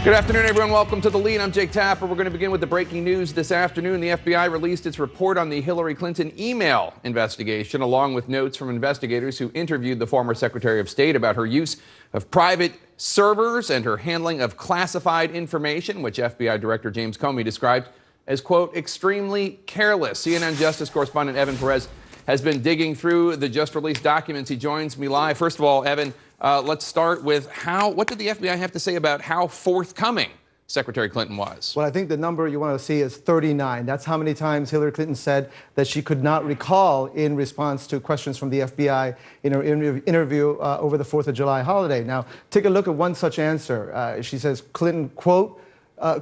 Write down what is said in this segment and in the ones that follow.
Good afternoon, everyone. Welcome to The Lead. I'm Jake Tapper. We're going to begin with the breaking news this afternoon. The FBI released its report on the Hillary Clinton email investigation, along with notes from investigators who interviewed the former Secretary of State about her use of private servers and her handling of classified information, which FBI Director James Comey described as, quote, extremely careless. CNN Justice correspondent Evan Perez has been digging through the just released documents. He joins me live. First of all, Evan, let's start with what did the FBI have to say about how forthcoming Secretary Clinton was? Well, I think the number you want to see is 39. That's how many times Hillary Clinton said that she could not recall in response to questions from the FBI in her interview over the 4th of July holiday. Now, take a look at one such answer. She says Clinton, quote,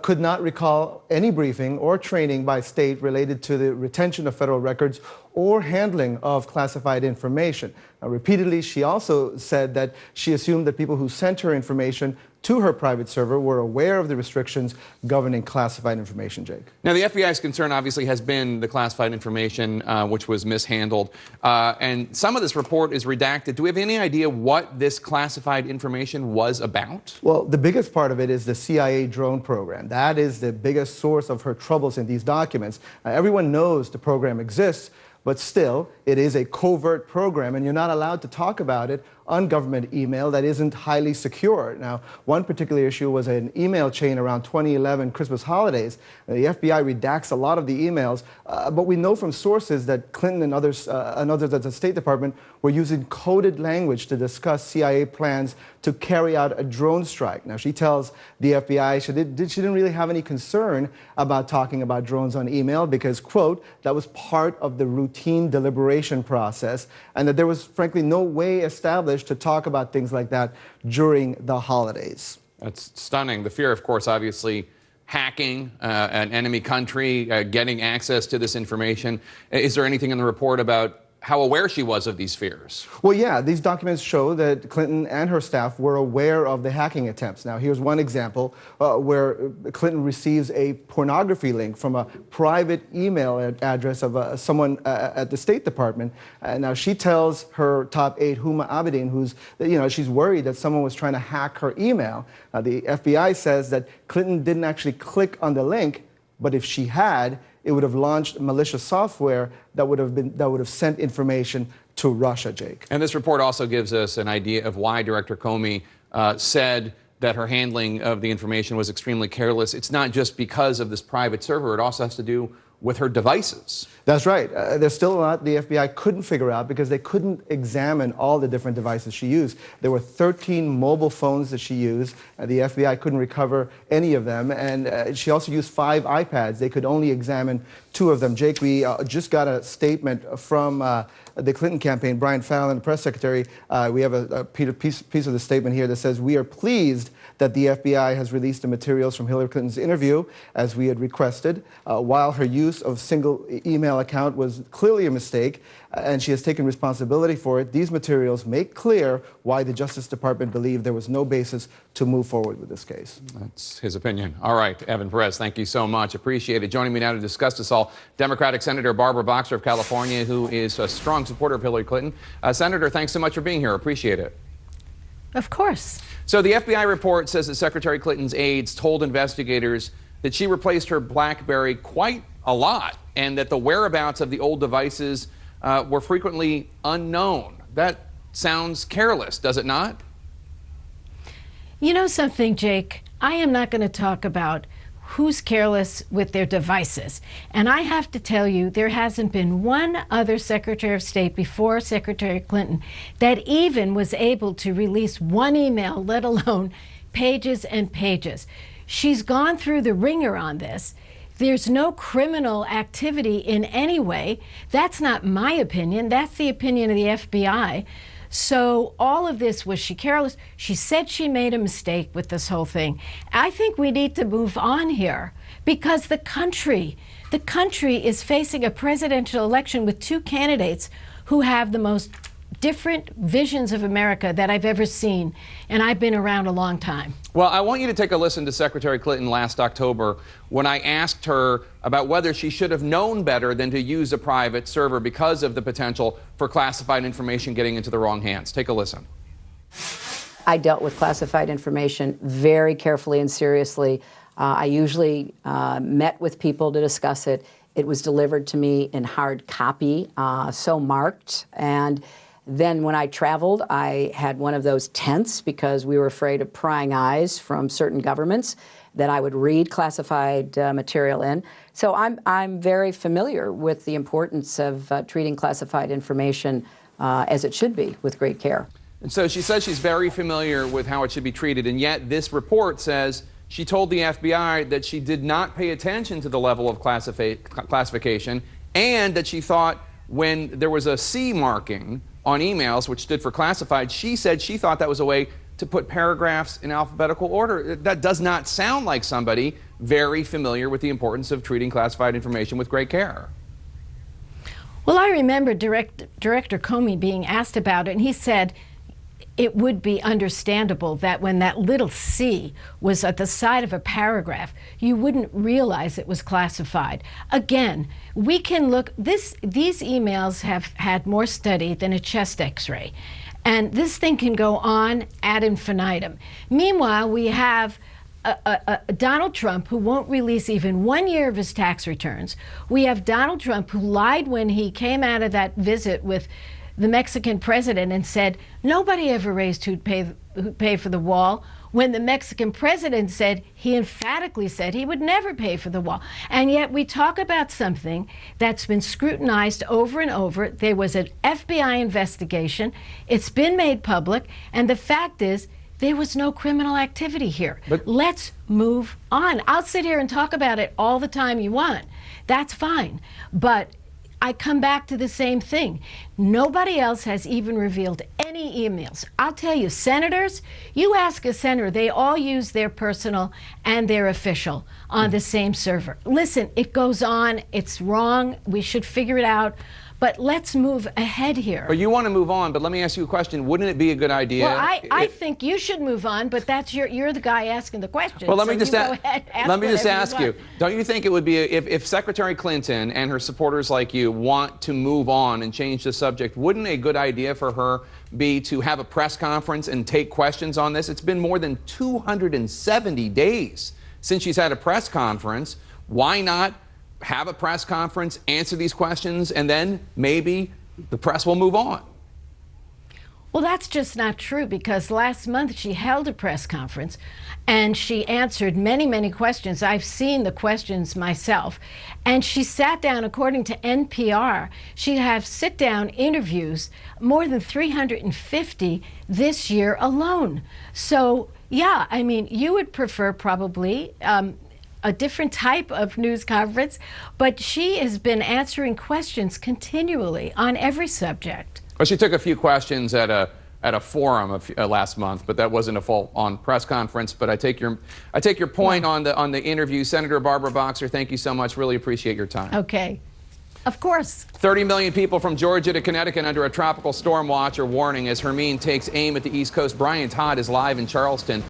could not recall any briefing or training by state related to the retention of federal records or handling of classified information. Now, repeatedly, she also said that she assumed that people who sent her information to her private server were aware of the restrictions governing classified information, Jake. Now, the FBI's concern obviously has been the classified information, which was mishandled. And some of this report is redacted. Do we have any idea what this classified information was about? Well, the biggest part of it is the CIA drone program. That is the biggest source of her troubles in these documents. Everyone knows the program exists, but still, it is a covert program, and you're not allowed to talk about it on government email that isn't highly secure. Now, one particular issue was an email chain around 2011 Christmas holidays. The FBI redacts a lot of the emails, but we know from sources that Clinton and others at the State Department were using coded language to discuss CIA plans to carry out a drone strike. Now, she tells the FBI she didn't really have any concern about talking about drones on email because, quote, that was part of the routine deliberation process, and that there was, frankly, no way established to talk about things like that during the holidays. That's stunning. The fear, of course, obviously hacking an enemy country, getting access to this information. Is there anything in the report about how aware she was of these fears? Well, yeah, these documents show that Clinton and her staff were aware of the hacking attempts. Now, here's one example where Clinton receives a pornography link from a private email address of someone at the State Department. Now, she tells her top aide, Huma Abedin, she's worried that someone was trying to hack her email. The FBI says that Clinton didn't actually click on the link, but if she had, it would have launched malicious software that would have sent information to Russia, Jake. And this report also gives us an idea of why Director Comey said that her handling of the information was extremely careless. It's not just because of this private server. It also has to do with her devices. That's right. There's still a lot the FBI couldn't figure out because they couldn't examine all the different devices she used. There were 13 mobile phones that she used. The FBI couldn't recover any of them. And she also used 5 iPads. They could only examine 2 of them. Jake, we just got a statement from the Clinton campaign, Brian Fallon, the press secretary. We have a piece of the statement here that says, "We are pleased that the FBI has released the materials from Hillary Clinton's interview as we had requested. While her use of single email account was clearly a mistake, and she has taken responsibility for it, these materials make clear why the Justice Department believed there was no basis to move forward with this case." That's his opinion. All right, Evan Perez, thank you so much. Appreciate it. Joining me now to discuss this all, Democratic Senator Barbara Boxer of California, who is a strong supporter of Hillary Clinton. Senator, thanks so much for being here. Appreciate it. Of course. So the FBI report says that Secretary Clinton's aides told investigators that she replaced her BlackBerry quite a lot and that the whereabouts of the old devices were frequently unknown. That sounds careless, does it not? You know something, Jake? I am not going to talk about who's careless with their devices. And I have to tell you, there hasn't been one other Secretary of State before Secretary Clinton that even was able to release one email, let alone pages and pages. She's gone through the ringer on this. There's no criminal activity in any way. That's not my opinion. That's the opinion of the FBI. So all of this, was she careless? She said she made a mistake with this whole thing. I think we need to move on here because the country is facing a presidential election with 2 candidates who have the most different visions of America that I've ever seen, and I've been around a long time. Well, I want you to take a listen to Secretary Clinton last October when I asked her about whether she should have known better than to use a private server because of the potential for classified information getting into the wrong hands. Take a listen. I dealt with classified information very carefully and seriously. I usually met with people to discuss it. It was delivered to me in hard copy, so marked. And then when I traveled, I had one of those tents because we were afraid of prying eyes from certain governments that I would read classified material in. So I'm very familiar with the importance of treating classified information as it should be, with great care. And so she says she's very familiar with how it should be treated, and yet this report says she told the FBI that she did not pay attention to the level of classification, and that she thought when there was a C marking on emails, which stood for classified, she said she thought that was a way to put paragraphs in alphabetical order. That does not sound like somebody very familiar with the importance of treating classified information with great care. Well, I remember Director Comey being asked about it, and he said it would be understandable that when that little C was at the side of a paragraph, you wouldn't realize it was classified. Again, we can look, these emails have had more study than a chest x-ray. And this thing can go on ad infinitum. Meanwhile, we have Donald Trump, who won't release even 1 year of his tax returns. We have Donald Trump, who lied when he came out of that visit with the Mexican president and said nobody ever raised who'd pay for the wall, when the Mexican president said, he emphatically said he would never pay for the wall. And yet we talk about something that's been scrutinized over and over. There was an FBI investigation. It's been made public. And the fact is, there was no criminal activity here. But let's move on. I'll sit here and talk about it all the time you want. That's fine. But I come back to the same thing. Nobody else has even revealed any emails. I'll tell you, senators, you ask a senator, they all use their personal and their official on the same server. Listen, it goes on, it's wrong, we should figure it out. But let's move ahead here. But you want to move on, but let me ask you a question. Wouldn't it be a good idea? Well, I think you should move on, but that's you're the guy asking the question. Well, let me just ask you. Don't you think it would be, if Secretary Clinton and her supporters like you want to move on and change the subject, wouldn't a good idea for her be to have a press conference and take questions on this? It's been more than 270 days since she's had a press conference. Why not have a press conference, answer these questions, and then maybe the press will move on? Well, that's just not true, because last month she held a press conference and she answered many, many questions. I've seen the questions myself. And she sat down, according to NPR, she'd have sit-down interviews, more than 350 this year alone. So, yeah, I mean, you would prefer probably a different type of news conference, but she has been answering questions continually on every subject. Well, she took a few questions at a forum last month, but that wasn't a full-on press conference. But I take your point on the interview. Senator Barbara Boxer, thank you so much. Really appreciate your time. Okay. Of course. 30 million people from Georgia to Connecticut under a tropical storm watch or warning as Hermine takes aim at the East Coast. Brian Todd is live in Charleston.